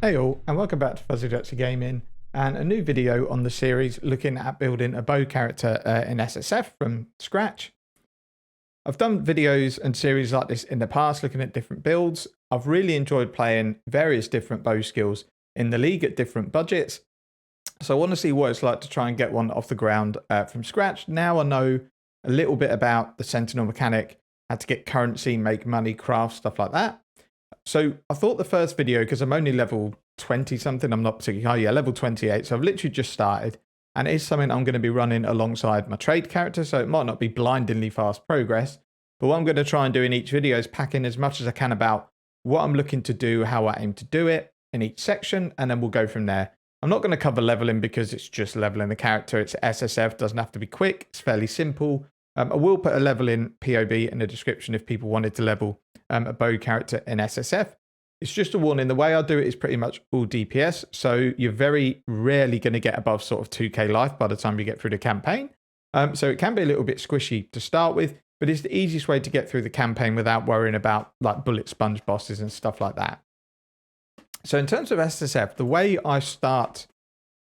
Hey all, and welcome back to Fuzzy Dutchy Gaming, and a new video on the series looking at building a bow character in SSF from scratch. I've done videos and series like this in the past looking at different builds. I've really enjoyed playing various different bow skills in the league at different budgets. So I want to see what it's like to try and get one off the ground from scratch. Now I know a little bit about the Sentinel mechanic, how to get currency, make money, craft, stuff like that. So I thought the first video, because I'm only level 20 something, I'm not particularly high, level 28. So I've literally just started, and it is something I'm going to be running alongside my trade character. So it might not be blindingly fast progress, but what I'm going to try and do in each video is pack in as much as I can about what I'm looking to do, how I aim to do it in each section, and then we'll go from there. I'm not going to cover leveling because it's just leveling the character. It's SSF, doesn't have to be quick. It's fairly simple. I will put a level in POB in the description if people wanted to level a bow character in SSF. It's just a warning. The way I do it is pretty much all DPS. So you're very rarely going to get above sort of 2k life by the time you get through the campaign. So it can be a little bit squishy to start with, but it's the easiest way to get through the campaign without worrying about like bullet sponge bosses and stuff like that. So in terms of SSF, the way I start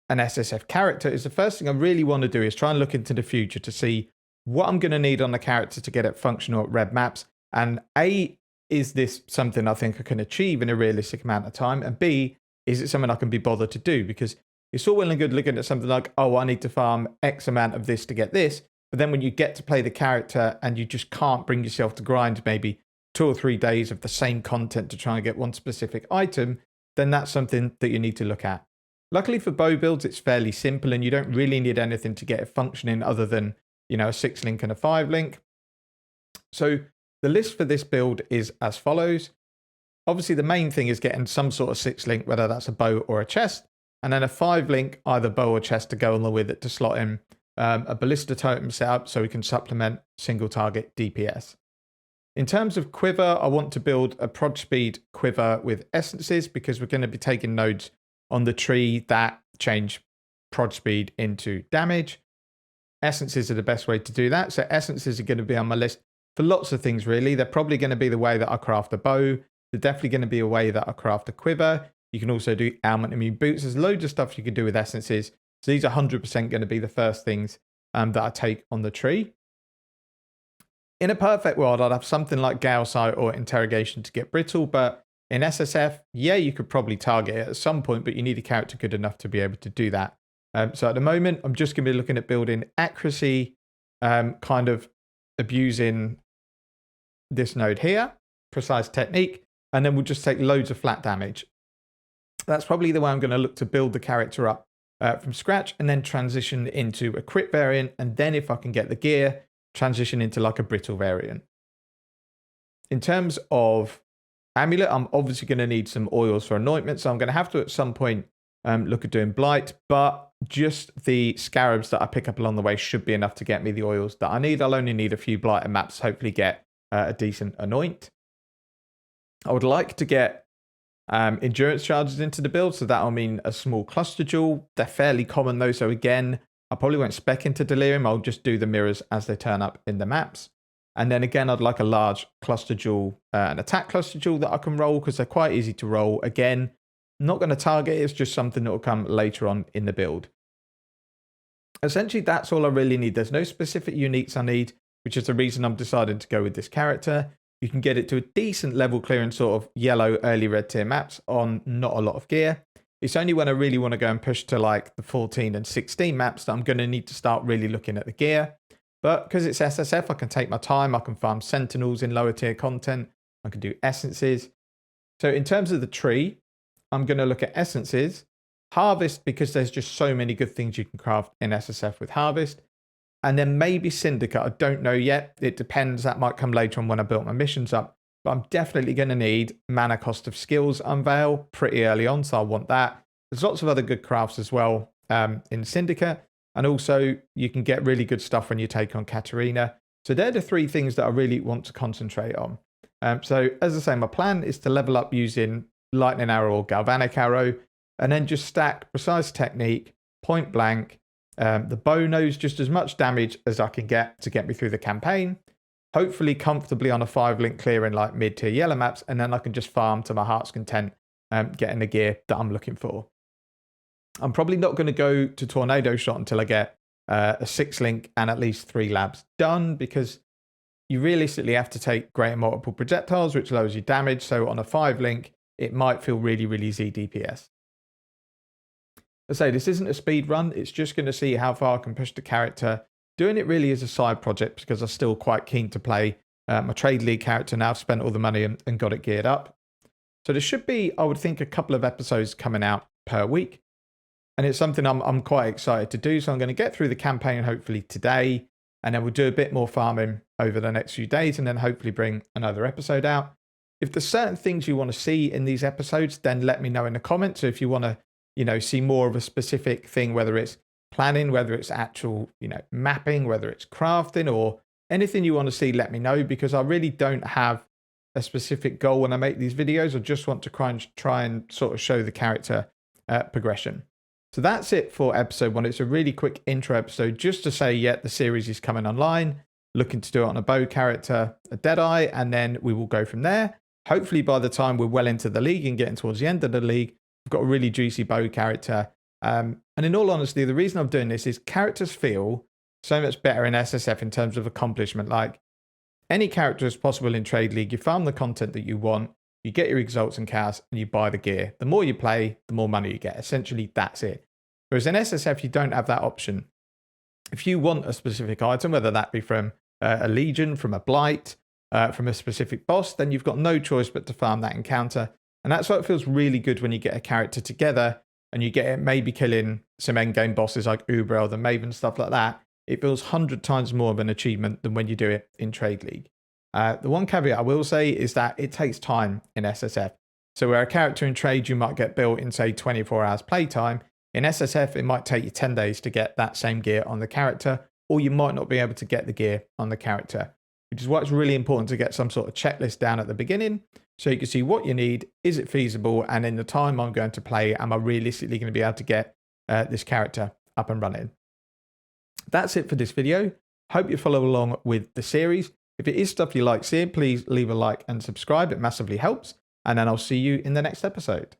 an SSF character is the first thing I really want to do is try and look into the future to see what I'm going to need on the character to get it functional at red maps. And A, is this something I think I can achieve in a realistic amount of time? And B, is it something I can be bothered to do? Because it's all well and good looking at something like, oh, I need to farm X amount of this to get this. But then when you get to play the character and you just can't bring yourself to grind maybe 2 or 3 days of the same content to try and get one specific item, then that's something that you need to look at. Luckily for bow builds, it's fairly simple and you don't really need anything to get it functioning other than, you know, a 6 link and a 5 link. So the list for this build is as follows. Obviously, the main thing is getting some sort of 6 link, whether that's a bow or a chest, and then a 5 link, either bow or chest to go along with it to slot in a ballista totem setup so we can supplement single target DPS. In terms of quiver, I want to build a prod speed quiver with essences because we're going to be taking nodes on the tree that change prod speed into damage. Essences are the best way to do that. So essences are going to be on my list for lots of things, really. They're probably going to be the way that I craft a bow. They're definitely going to be a way that I craft a quiver. You can also do ailment immune boots. There's loads of stuff you can do with essences. So these are 100% going to be the first things that I take on the tree. In a perfect world, I'd have something like Gale Sight or Interrogation to get brittle, but in SSF, yeah, you could probably target it at some point, but you need a character good enough to be able to do that. So at the moment, I'm just going to be looking at building accuracy, kind of abusing this node here, precise technique, and then we'll just take loads of flat damage. That's probably the way I'm going to look to build the character up from scratch and then transition into a crit variant. And then if I can get the gear, transition into like a brittle variant. In terms of amulet, I'm obviously going to need some oils for anointment. So I'm going to have to at some point look at doing blight, but just the scarabs that I pick up along the way should be enough to get me the oils that I need. I'll only need a few blighter maps, hopefully get a decent anoint. I would like to get endurance charges into the build, so that'll mean a small cluster jewel. They're fairly common though, so again, I probably won't spec into delirium. I'll just do the mirrors as they turn up in the maps. And then again, I'd like a large cluster jewel, an attack cluster jewel that I can roll because they're quite easy to roll. Again, not going to target it, it's just something that will come later on in the build. Essentially, that's all I really need. There's no specific uniques I need, which is the reason I'm deciding to go with this character. You can get it to a decent level clearing sort of yellow early red tier maps on not a lot of gear. It's only when I really want to go and push to like the 14 and 16 maps that I'm going to need to start really looking at the gear. But because it's SSF, I can take my time. I can farm sentinels in lower tier content. I can do essences. So in terms of the tree, I'm going to look at essences, harvest, because there's just so many good things you can craft in SSF with harvest. And then maybe syndicate. I don't know yet. It depends. That might come later on when I build my missions up. But I'm definitely going to need mana cost of skills unveil pretty early on. So I want that. There's lots of other good crafts as well in syndicate. And also you can get really good stuff when you take on Katarina. So they're the 3 things that I really want to concentrate on. So as I say, my plan is to level up using lightning arrow or galvanic arrow, and then just stack precise technique, point blank. The bow knows just as much damage as I can get to get me through the campaign. Hopefully comfortably on a 5 link clearing like mid tier yellow maps, and then I can just farm to my heart's content getting the gear that I'm looking for. I'm probably not going to go to Tornado Shot until I get a 6 link and at least 3 labs done, because you realistically have to take greater multiple projectiles, which lowers your damage. So on a 5 link, it might feel really, really Z DPS. I say this isn't a speed run. It's just going to see how far I can push the character. Doing it really as a side project because I'm still quite keen to play my Trade League character now. I've spent all the money and got it geared up. So there should be, I would think, a couple of episodes coming out per week. And it's something I'm quite excited to do. So I'm going to get through the campaign hopefully today. And then we'll do a bit more farming over the next few days and then hopefully bring another episode out. If there's certain things you want to see in these episodes, then let me know in the comments. So if you want to, see more of a specific thing, whether it's planning, whether it's actual, mapping, whether it's crafting or anything you want to see, let me know, because I really don't have a specific goal when I make these videos. I just want to try and sort of show the character progression. So that's it for episode 1. It's a really quick intro episode just to say, the series is coming online. Looking to do it on a bow character, a Deadeye, and then we will go from there. Hopefully by the time we're well into the league and getting towards the end of the league, we've got a really juicy bow character. And in all honesty, the reason I'm doing this is characters feel so much better in SSF in terms of accomplishment. Like any character is possible in Trade League. You farm the content that you want, you get your exalts and chaos, and you buy the gear. The more you play, the more money you get. Essentially, that's it. Whereas in SSF, you don't have that option. If you want a specific item, whether that be from a Legion, from a Blight, from a specific boss, then you've got no choice but to farm that encounter. And that's why it feels really good when you get a character together and you get it maybe killing some endgame bosses like Uber, the Maven, stuff like that. It feels 100 times more of an achievement than when you do it in Trade League. The one caveat I will say is that it takes time in SSF. So where a character in Trade you might get built in, say, 24 hours playtime, in SSF it might take you 10 days to get that same gear on the character, or you might not be able to get the gear on the character, which is why it's really important to get some sort of checklist down at the beginning so you can see what you need, is it feasible, and in the time I'm going to play, am I realistically going to be able to get this character up and running. That's it for this video. Hope you follow along with the series. If it is stuff you like seeing, please leave a like and subscribe. It massively helps. And then I'll see you in the next episode.